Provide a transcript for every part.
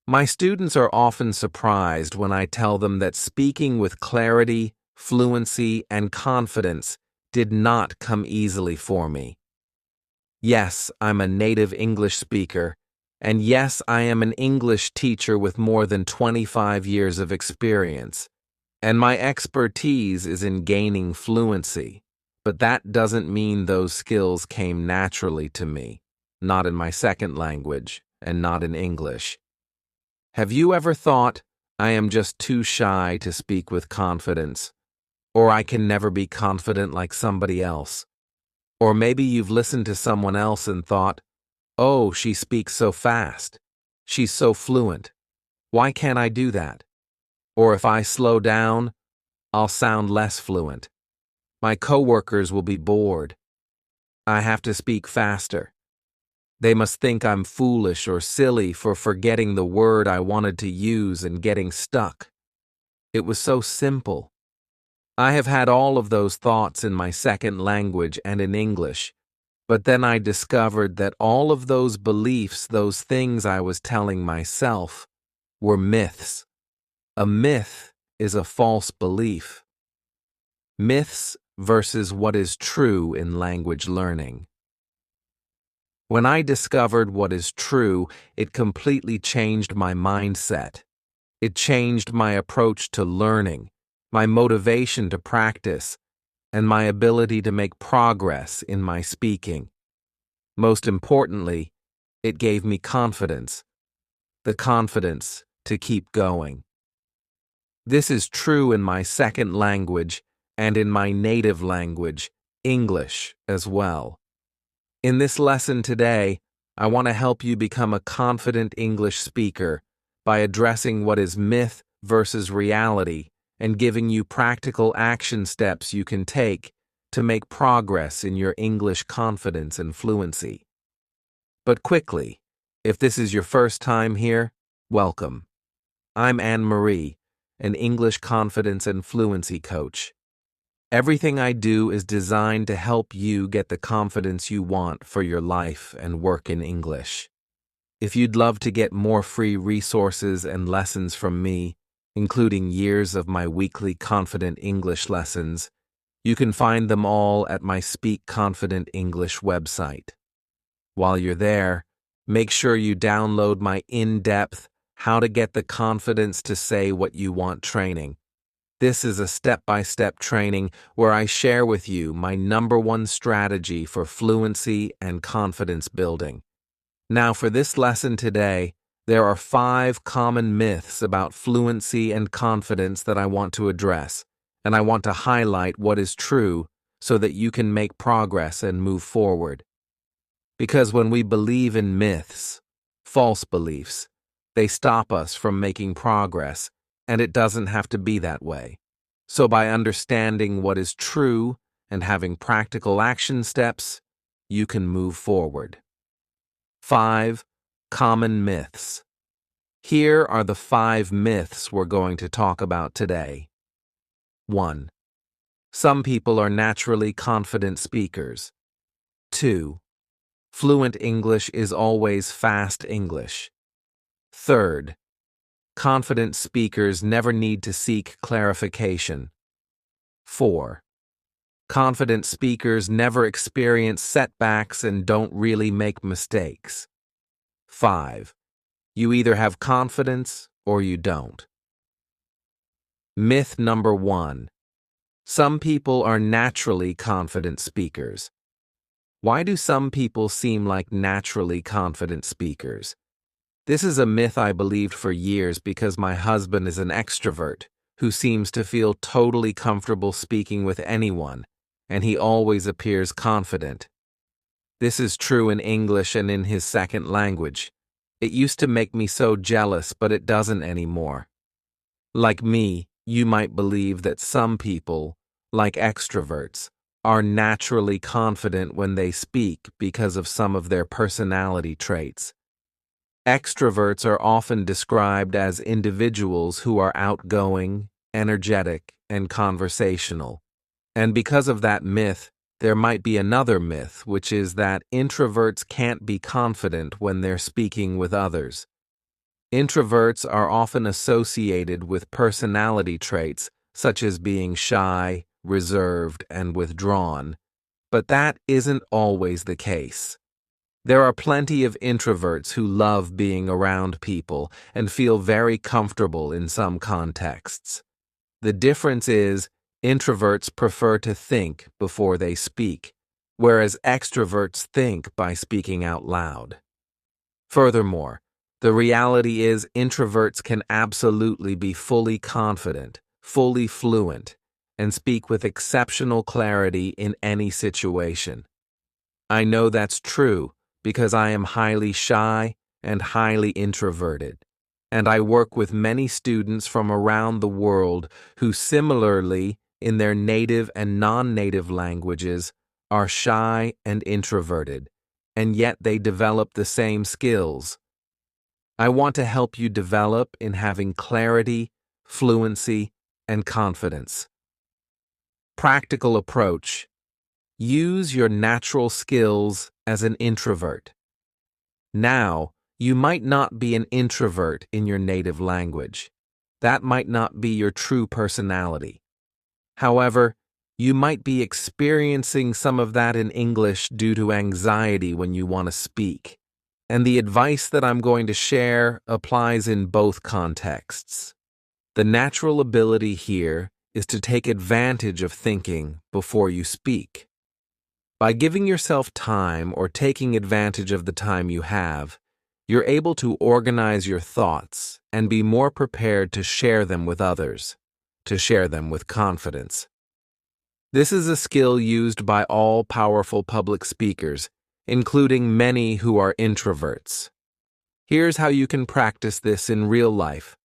My students are often surprised when I tell them that speaking with clarity, fluency, and confidence did not come easily for me. Yes, I'm a native English speaker, and yes, I am an English teacher with more than 25 years of experience, and my expertise is in gaining fluency, but that doesn't mean those skills came naturally to me, not in my second language, and not in English. Have you ever thought, I am just too shy to speak with confidence, or I can never be confident like somebody else? Or maybe you've listened to someone else and thought, oh, she speaks so fast. She's so fluent. Why can't I do that? Or if I slow down, I'll sound less fluent. My coworkers will be bored. I have to speak faster. They must think I'm foolish or silly for forgetting the word I wanted to use and getting stuck. It was so simple. I have had all of those thoughts in my second language and in English, but then I discovered that all of those beliefs, those things I was telling myself, were myths. A myth is a false belief. Myths versus what is true in language learning. When I discovered what is true, it completely changed my mindset. It changed my approach to learning, my motivation to practice, and my ability to make progress in my speaking. Most importantly, it gave me confidence, the confidence to keep going. This is true in my second language and in my native language, English, as well. In this lesson today, I want to help you become a confident English speaker by addressing what is myth versus reality and giving you practical action steps you can take to make progress in your English confidence and fluency. But quickly, if this is your first time here, welcome. I'm Anne-Marie, an English confidence and fluency coach. Everything I do is designed to help you get the confidence you want for your life and work in English. If you'd love to get more free resources and lessons from me, including years of my weekly Confident English lessons, you can find them all at my Speak Confident English website. While you're there, make sure you download my in-depth How to Get the Confidence to Say What You Want training. This is a step-by-step training where I share with you my #1 strategy for fluency and confidence building. Now for this lesson today, there are 5 common myths about fluency and confidence that I want to address, and I want to highlight what is true so that you can make progress and move forward. Because when we believe in myths, false beliefs, they stop us from making progress, and it doesn't have to be that way. So by understanding what is true and having practical action steps, you can move forward. 5 common myths. Here are the 5 myths we're going to talk about today. 1. Some people are naturally confident speakers. 2. Fluent English is always fast English. 3. Confident speakers never need to seek clarification. 4. Confident speakers never experience setbacks and don't really make mistakes. 5. You either have confidence or you don't. Myth number 1. Some people are naturally confident speakers. Why do some people seem like naturally confident speakers? This is a myth I believed for years because my husband is an extrovert who seems to feel totally comfortable speaking with anyone, and he always appears confident. This is true in English and in his second language. It used to make me so jealous, but it doesn't anymore. Like me, you might believe that some people, like extroverts, are naturally confident when they speak because of some of their personality traits. Extroverts are often described as individuals who are outgoing, energetic, and conversational. And because of that myth, there might be another myth, which is that introverts can't be confident when they're speaking with others. Introverts are often associated with personality traits such as being shy, reserved, and withdrawn, but that isn't always the case. There are plenty of introverts who love being around people and feel very comfortable in some contexts. The difference is, introverts prefer to think before they speak, whereas extroverts think by speaking out loud. Furthermore, the reality is introverts can absolutely be fully confident, fully fluent, and speak with exceptional clarity in any situation. I know that's true because I am highly shy and highly introverted, and I work with many students from around the world who similarly, in their native and non-native languages, are shy and introverted, and yet they develop the same skills. I want to help you develop in having clarity, fluency, and confidence. Practical approach. Use your natural skills as an introvert. Now, you might not be an introvert in your native language. That might not be your true personality. However, you might be experiencing some of that in English due to anxiety when you want to speak. And the advice that I'm going to share applies in both contexts. The natural ability here is to take advantage of thinking before you speak. By giving yourself time or taking advantage of the time you have, you're able to organize your thoughts and be more prepared to share them with others, to share them with confidence. This is a skill used by all powerful public speakers, including many who are introverts. Here's how you can practice this in real life.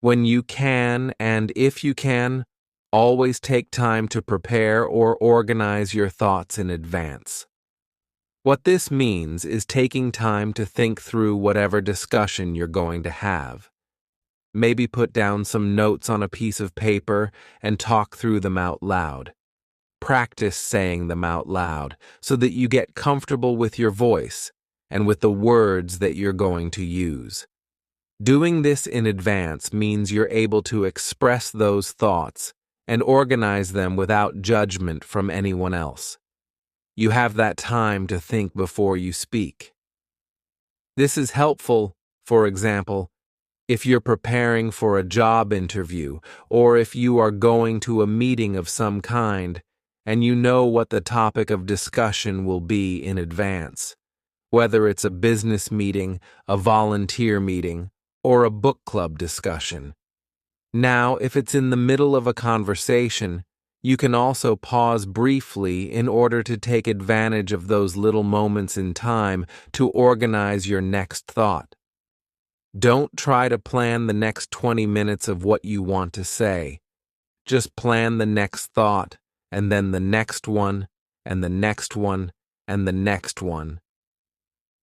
When you can, and if you can, always take time to prepare or organize your thoughts in advance. What this means is taking time to think through whatever discussion you're going to have. Maybe put down some notes on a piece of paper and talk through them out loud. Practice saying them out loud so that you get comfortable with your voice and with the words that you're going to use. Doing this in advance means you're able to express those thoughts and organize them without judgment from anyone else. You have that time to think before you speak. This is helpful, for example, if you're preparing for a job interview or if you are going to a meeting of some kind and you know what the topic of discussion will be in advance, whether it's a business meeting, a volunteer meeting, or a book club discussion. Now, if it's in the middle of a conversation, you can also pause briefly in order to take advantage of those little moments in time to organize your next thought. Don't try to plan the next 20 minutes of what you want to say. Just plan the next thought, and then the next one, and the next one, and the next one.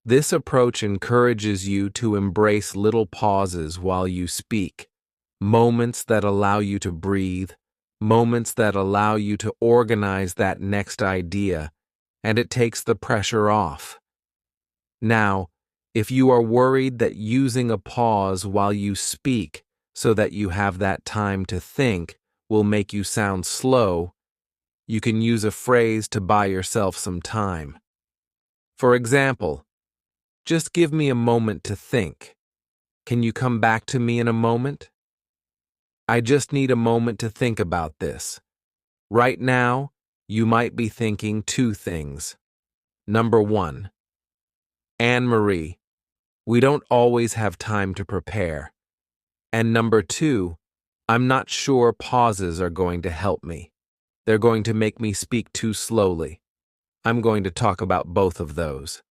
This approach encourages you to embrace little pauses while you speak, moments that allow you to breathe, moments that allow you to organize that next idea, and it takes the pressure off. Now, if you are worried that using a pause while you speak so that you have that time to think will make you sound slow, you can use a phrase to buy yourself some time. For example, just give me a moment to think. Can you come back to me in a moment? I just need a moment to think about this. Right now, you might be thinking two things. Number one, Anne-Marie, we don't always have time to prepare. And number two, I'm not sure pauses are going to help me. They're going to make me speak too slowly. I'm going to talk about both of those.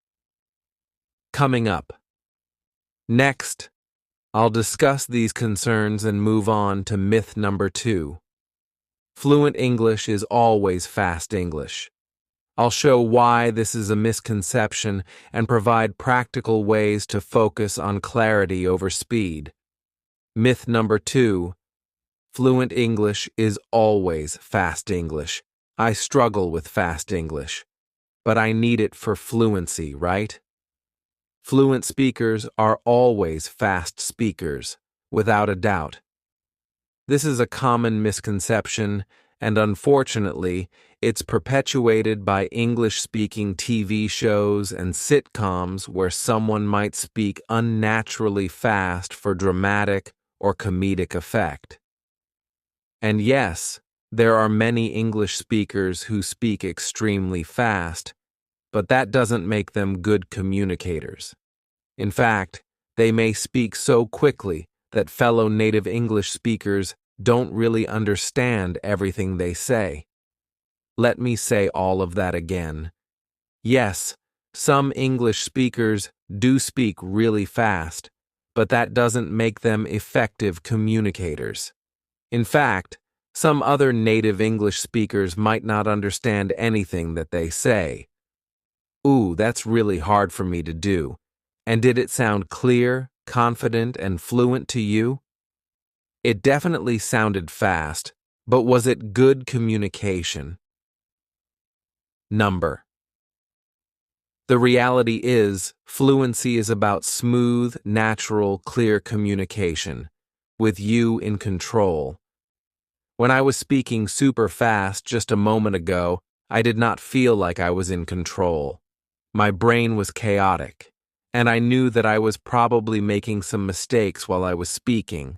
Coming up. Next, I'll discuss these concerns and move on to myth number 2. Fluent English is always fast English. I'll show why this is a misconception and provide practical ways to focus on clarity over speed. Myth number 2. Fluent English is always fast English. I struggle with fast English, but I need it for fluency, right? Fluent speakers are always fast speakers, without a doubt. This is a common misconception, and unfortunately, it's perpetuated by English-speaking TV shows and sitcoms where someone might speak unnaturally fast for dramatic or comedic effect. And yes, there are many English speakers who speak extremely fast, but that doesn't make them good communicators. In fact, they may speak so quickly that fellow native English speakers don't really understand everything they say. Let me say all of that again. Yes, some English speakers do speak really fast, but that doesn't make them effective communicators. In fact, some other native English speakers might not understand anything that they say. Ooh, that's really hard for me to do. And did it sound clear, confident, and fluent to you? It definitely sounded fast, but was it good communication? Number. The reality is, fluency is about smooth, natural, clear communication, with you in control. When I was speaking super fast just a moment ago, I did not feel like I was in control. My brain was chaotic, and I knew that I was probably making some mistakes while I was speaking,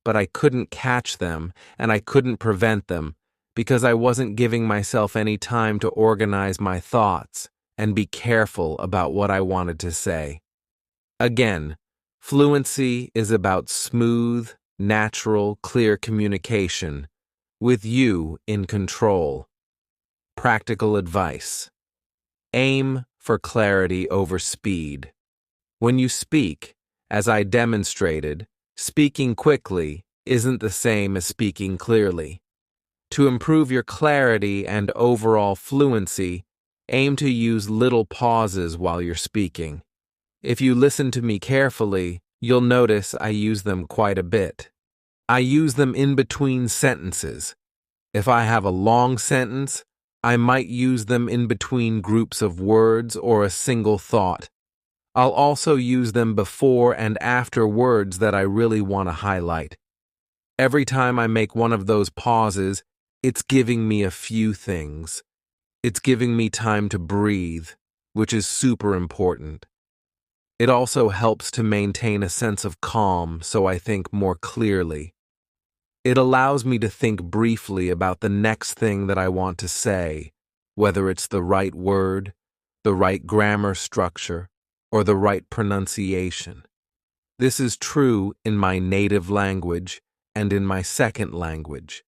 but I couldn't catch them and I couldn't prevent them because I wasn't giving myself any time to organize my thoughts and be careful about what I wanted to say. Again, fluency is about smooth, natural, clear communication, with you in control. Practical advice. Aim for clarity over speed. When you speak, as I demonstrated, speaking quickly isn't the same as speaking clearly. To improve your clarity and overall fluency, aim to use little pauses while you're speaking. If you listen to me carefully, you'll notice I use them quite a bit. I use them in between sentences. If I have a long sentence, I might use them in between groups of words or a single thought. I'll also use them before and after words that I really want to highlight. Every time I make one of those pauses, it's giving me a few things. It's giving me time to breathe, which is super important. It also helps to maintain a sense of calm so I think more clearly. It allows me to think briefly about the next thing that I want to say, whether it's the right word, the right grammar structure, or the right pronunciation. This is true in my native language and in my second language.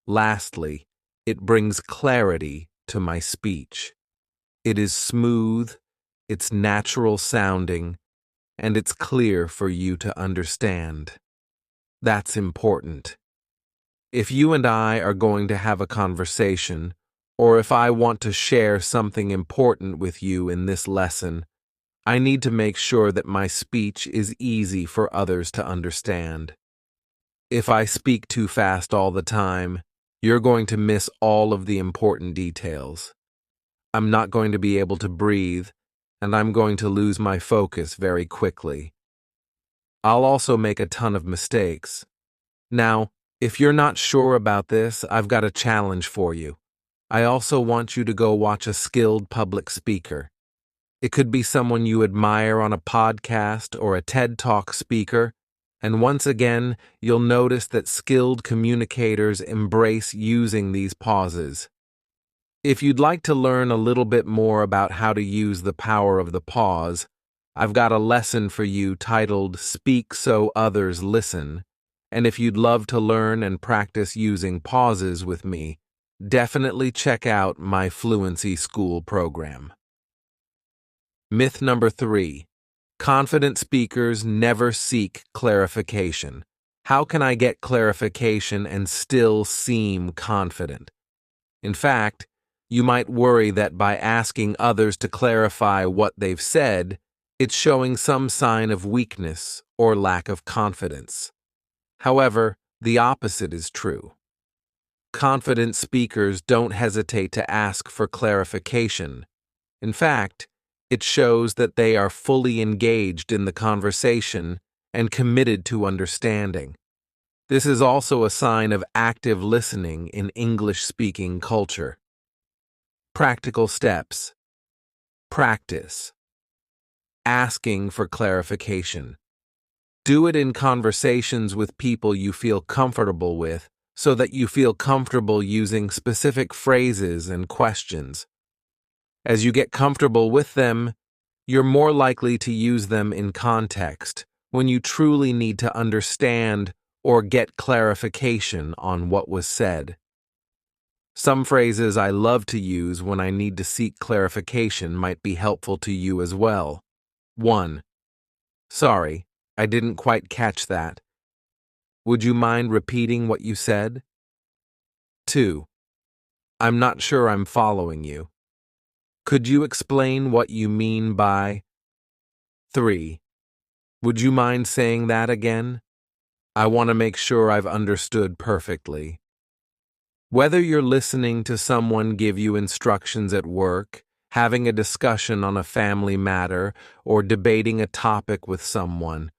Lastly, it brings clarity to my speech. It is smooth, it's natural sounding, and it's clear for you to understand. That's important. If you and I are going to have a conversation, or if I want to share something important with you in this lesson, I need to make sure that my speech is easy for others to understand. If I speak too fast all the time, you're going to miss all of the important details. I'm not going to be able to breathe, and I'm going to lose my focus very quickly. I'll also make a ton of mistakes. Now, if you're not sure about this, I've got a challenge for you. I also want you to go watch a skilled public speaker. It could be someone you admire on a podcast or a TED Talk speaker, and once again, you'll notice that skilled communicators embrace using these pauses. If you'd like to learn a little bit more about how to use the power of the pause, I've got a lesson for you titled Speak So Others Listen, and if you'd love to learn and practice using pauses with me, definitely check out my Fluency School program. Myth number 3. Confident speakers never seek clarification. How can I get clarification and still seem confident? In fact, you might worry that by asking others to clarify what they've said, it's showing some sign of weakness or lack of confidence. However, the opposite is true. Confident speakers don't hesitate to ask for clarification. In fact, It shows that they are fully engaged in the conversation and committed to understanding. This is also a sign of active listening in English-speaking culture. Practical steps. Practice. Asking for clarification. Do it in conversations with people you feel comfortable with, so that you feel comfortable using specific phrases and questions. As you get comfortable with them, you're more likely to use them in context when you truly need to understand or get clarification on what was said. Some phrases I love to use when I need to seek clarification might be helpful to you as well. 1. Sorry, I didn't quite catch that. Would you mind repeating what you said? 2. I'm not sure I'm following you. Could you explain what you mean by? 3. Would you mind saying that again? I want to make sure I've understood perfectly. Whether you're listening to someone give you instructions at work, having a discussion on a family matter, or debating a topic with someone,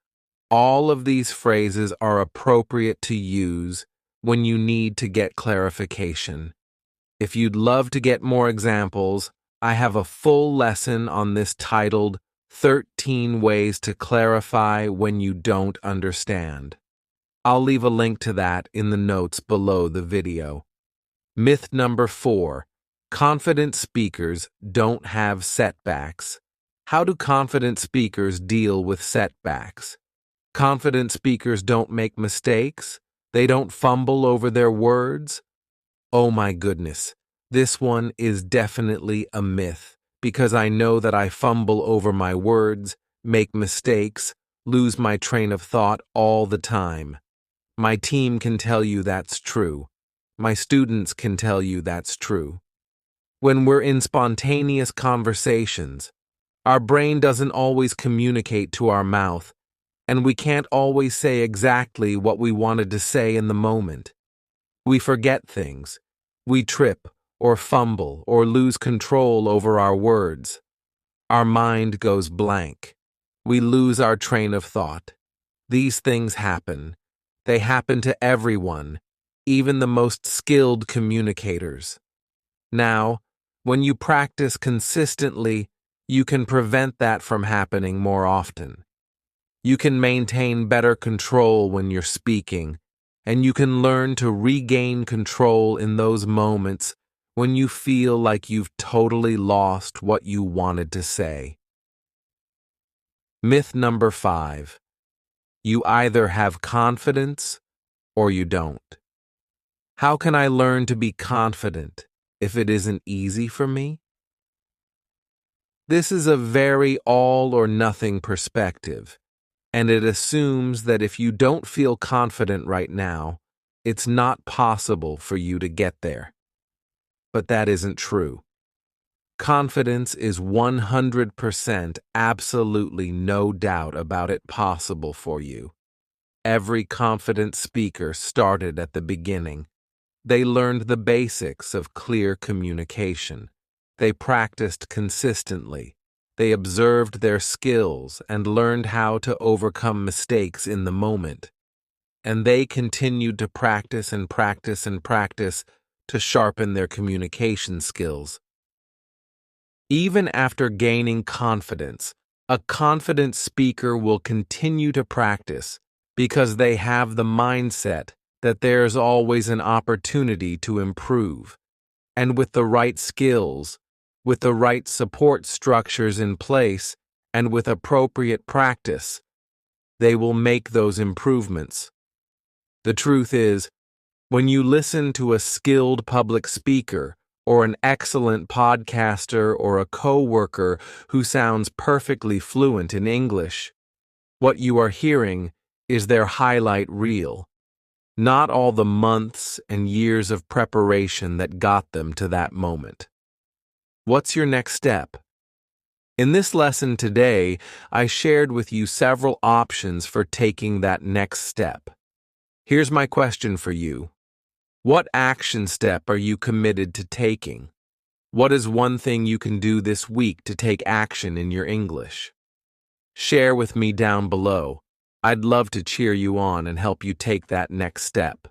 all of these phrases are appropriate to use when you need to get clarification. If you'd love to get more examples, I have a full lesson on this titled 13 Ways to Clarify When You Don't Understand. I'll leave a link to that in the notes below the video. Myth number 4. Confident speakers don't have setbacks. How do confident speakers deal with setbacks? Confident speakers don't make mistakes? They don't fumble over their words? Oh my goodness, this one is definitely a myth, because I know that I fumble over my words, make mistakes, lose my train of thought all the time. My team can tell you that's true. My students can tell you that's true. When we're in spontaneous conversations, our brain doesn't always communicate to our mouth, and we can't always say exactly what we wanted to say in the moment. We forget things. We trip or fumble or lose control over our words. Our mind goes blank. We lose our train of thought. These things happen. They happen to everyone, even the most skilled communicators. Now, when you practice consistently, you can prevent that from happening more often. You can maintain better control when you're speaking, and you can learn to regain control in those moments when you feel like you've totally lost what you wanted to say. Myth number 5. You either have confidence or you don't. How can I learn to be confident if it isn't easy for me? This is a very all or nothing perspective, and it assumes that if you don't feel confident right now, it's not possible for you to get there. But that isn't true. Confidence is 100% absolutely no doubt about it possible for you. Every confident speaker started at the beginning. They learned the basics of clear communication. They practiced consistently. They observed their skills and learned how to overcome mistakes in the moment. And they continued to practice and practice and practice to sharpen their communication skills. Even after gaining confidence, a confident speaker will continue to practice because they have the mindset that there's always an opportunity to improve. And with the right skills, with the right support structures in place, and with appropriate practice, they will make those improvements. The truth is, when you listen to a skilled public speaker, or an excellent podcaster, or a coworker who sounds perfectly fluent in English, what you are hearing is their highlight reel, not all the months and years of preparation that got them to that moment. What's your next step? In this lesson today, I shared with you several options for taking that next step. Here's my question for you. What action step are you committed to taking? What is one thing you can do this week to take action in your English? Share with me down below. I'd love to cheer you on and help you take that next step.